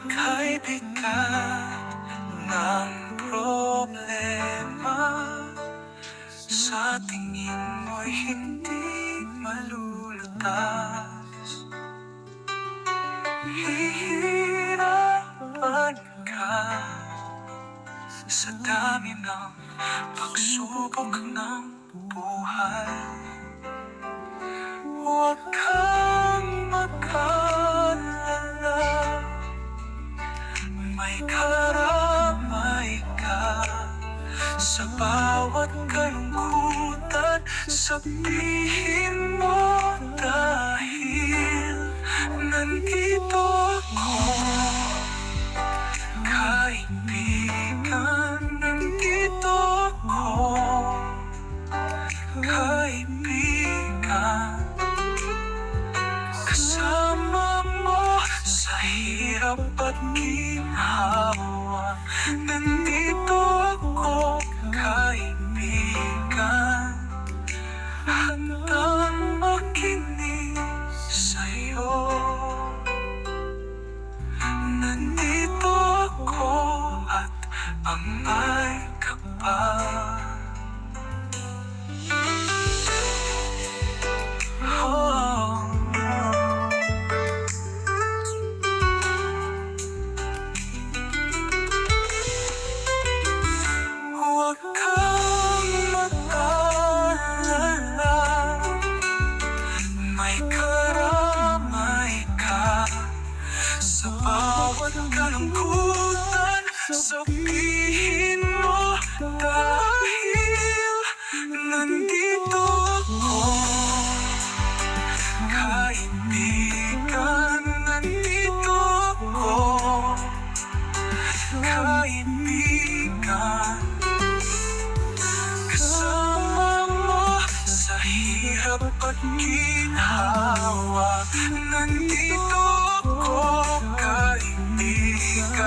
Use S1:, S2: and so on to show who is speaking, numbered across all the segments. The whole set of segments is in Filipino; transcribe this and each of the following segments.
S1: Ika'y bigat ng problema, sa tingin mo'y hindi malulutas. Hihirapan ka sa dami ng pagsubok ng buhay. Huwag kang mag-alala, may karamay ka sa bawat kalungkutan. Sabihin mo dahil nandito ako, kaibigan. Nandito ako, kaibigan. Kasama mo sa hirap at ginhawa. Nandito ako, kaibigan, handang makinig sa'yo. Nandito ako at angay ka pa. Huwag kang mag-alala, may karamay ka sa bawat kalungkutan. Sabihin mo dahil nandito ako, kaibigan. Nandito ako, kaibigan. Kasama mo sa hirap at ginhawa. Nandito ako, kaibigan,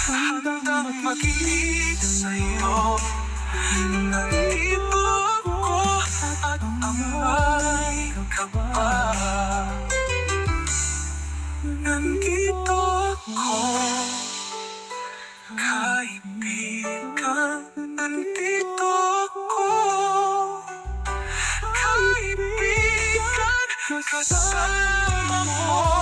S1: handang makinig sa'yo. Nandito ako at angay ka pa. Nandito ako, kaibigan. Nandito ako, kaibigan. Kasama mo